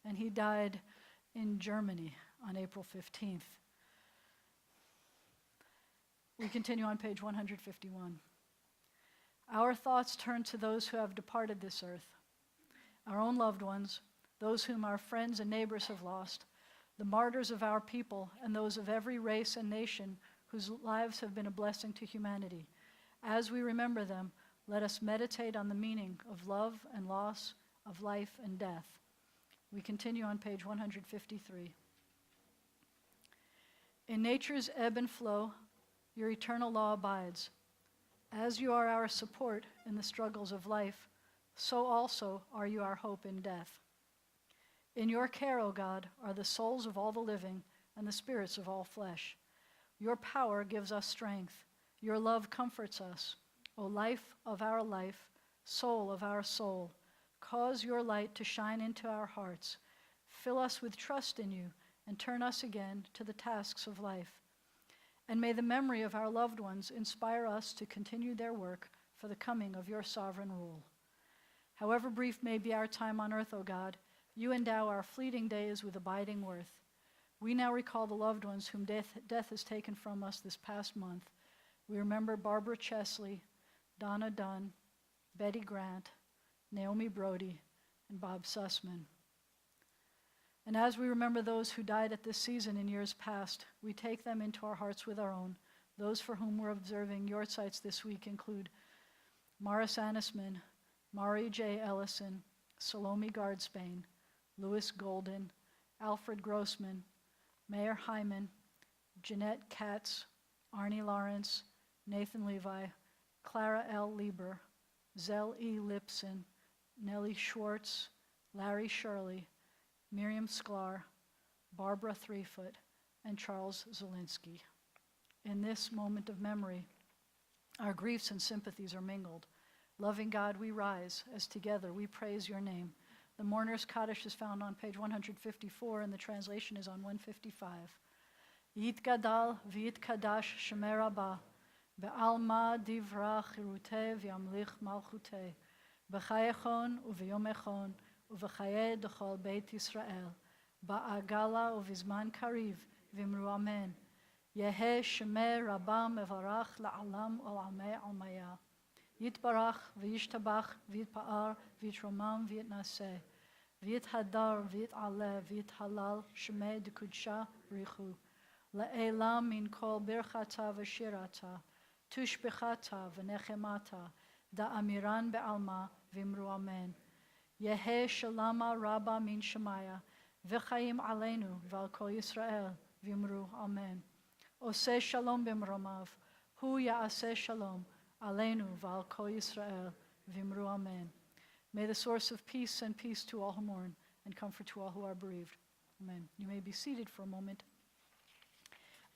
and he died in Germany on April 15th. We continue on page 151. Our thoughts turn to those who have departed this earth, our own loved ones, those whom our friends and neighbors have lost, the martyrs of our people, and those of every race and nation whose lives have been a blessing to humanity. As we remember them, let us meditate on the meaning of love and loss, of life and death. We continue on page 153. In nature's ebb and flow, your eternal law abides. As you are our support in the struggles of life, so also are you our hope in death. In your care, O God, are the souls of all the living and the spirits of all flesh. Your power gives us strength. Your love comforts us. O life of our life, soul of our soul, cause your light to shine into our hearts. Fill us with trust in you and turn us again to the tasks of life. And may the memory of our loved ones inspire us to continue their work for the coming of your sovereign rule. However brief may be our time on earth, O God, you endow our fleeting days with abiding worth. We now recall the loved ones whom death has taken from us this past month. We remember Barbara Chesley, Donna Dunn, Betty Grant, Naomi Brody, and Bob Sussman. And as we remember those who died at this season in years past, we take them into our hearts with our own. Those for whom we're observing your sites this week include Morris Anisman, Mari J. Ellison, Salome Gardspain, Louis Golden, Alfred Grossman, Mayor Hyman, Jeanette Katz, Arnie Lawrence, Nathan Levi, Clara L. Lieber, Zell E. Lipson, Nellie Schwartz, Larry Shirley, Miriam Sklar, Barbara Threefoot, and Charles Zielinski. In this moment of memory, our griefs and sympathies are mingled. Loving God, we rise as together we praise your name. The Mourner's Kaddish is found on page 154, and the translation is on 155. Yit gadal v'yit kadash shemer rabba, be'alma divra chirute v'yamlich malchute, b'chayechon u'v'yomechon u'v'chaye d'chol beit Yisrael, ba'agala u'v'zman kariv v'imru amen. Yehe shemer rabba mevarach la'alam ol'amei almaya. Yitbarach v'yishtabach v'yitpa'ar v'yitromam v'yitnaseh, v'yithadar v'yit'aleh v'yithalal shemei d'kudsha richu. Le'elam min kol birchata v'shirata, tushbechata v'nechemata, da'amiran be'alma v'imru amen. Yehe shalama rabba min shemaya, v'chayim aleinu v'al kol Yisrael v'imru amen. Oseh shalom b'mromav, hu ya'aseh shalom, aleinu v'al kol Yisrael v'imru amen. May the source of peace send peace to all who mourn and comfort to all who are bereaved. Amen. You may be seated for a moment.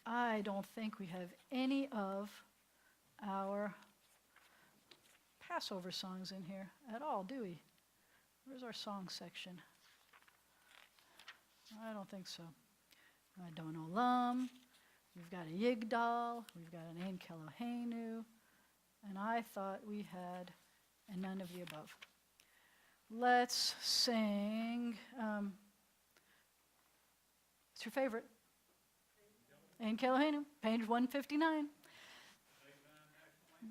I don't think we have any of our Passover songs in here at all, do we? Where's our song section? I don't think so. Adon Olam, we've got a Yigdal, we've got an Ein Keloheinu, and I thought we had, and none of the above. Let's sing, what's your favorite? Ein Keloheinu, page 159.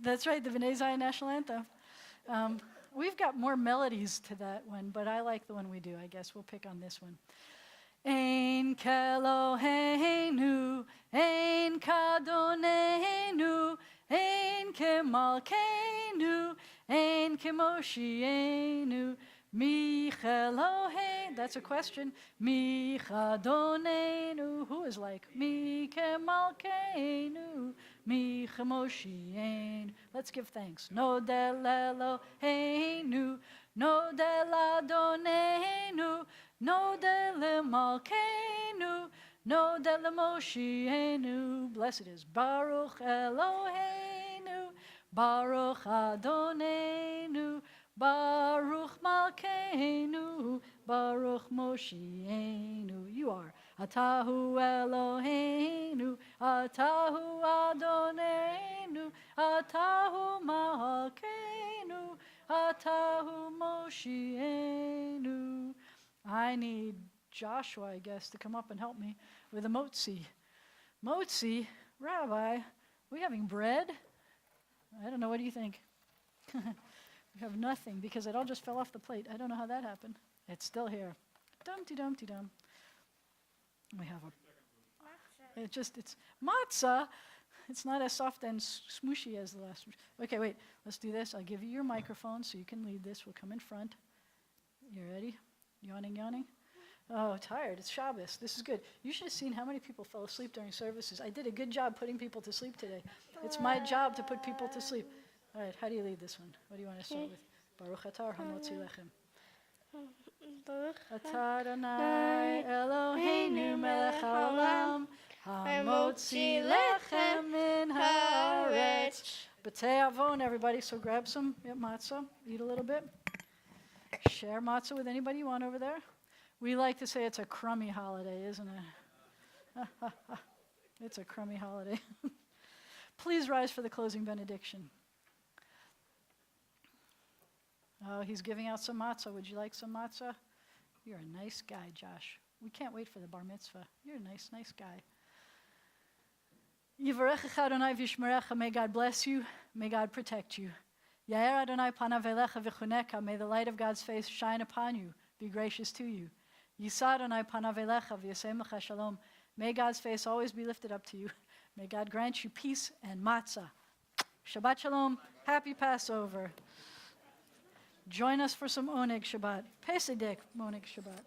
That's right, the B'nai Zion National Anthem. We've got more melodies to that one, but I like the one we do. I guess we'll pick on this one. Ein Keloheinu, Ein Kadonenu, Ein Kemalkeinu, Ein Kemoshienu, Micheloheinu. That's a question. Michadonenu. Who is like Mikemalkeinu, Michemoshienu? Let's give thanks. Nodel Eloheinu, Nodel Adonenu, Nodel Malkeinu, Nodel Moshienu. Blessed is Baruch Eloheinu, Baruch Adonenu, Baruch Malkeinu, Baruch Moshienu. You are Atahu Eloheinu, Atahu Adonenu, Atahu Malkeinu, Atahu Moshienu. I need Joshua, I guess, to come up and help me with a motzi. Motzi, Rabbi, we having bread? I don't know, what do you think? We have nothing because it all just fell off the plate. I don't know how that happened. It's still here. Dum-de-dum-de-dum. We have it's matzah. It's not as soft and smooshy as the last one. Okay, wait, let's do this. I'll give you your microphone so you can lead this. We'll come in front. You ready? Yawning? Oh, tired. It's Shabbos. This is good. You should have seen how many people fell asleep during services. I did a good job putting people to sleep today. It's my job to put people to sleep. All right, how do you lead this one? What do you want to start with? Baruch atah hamotzi lechem. Baruch Atah Adonai Eloheinu melech haolam, hamotzi lechem min haaretz. B'tei avon, everybody, so grab some matzah, eat a little bit. Share matzah with anybody you want over there. We like to say it's a crummy holiday, isn't it? It's a crummy holiday. Please rise for the closing benediction. Oh, he's giving out some matzah. Would you like some matzah? You're a nice guy, Josh. We can't wait for the bar mitzvah. You're a nice, nice guy. Yivarechecha Adonai v'yishmerecha. May God bless you. May God protect you. Yair Adonai panav elecha v'chuneka. May the light of God's face shine upon you, be gracious to you. Yisa Adonai panav elecha v'yasem lecha shalom. May God's face always be lifted up to you. May God grant you peace and matzah. Shabbat shalom. Happy Passover. Join us for some Oneg Shabbat. Pesach Oneg Shabbat.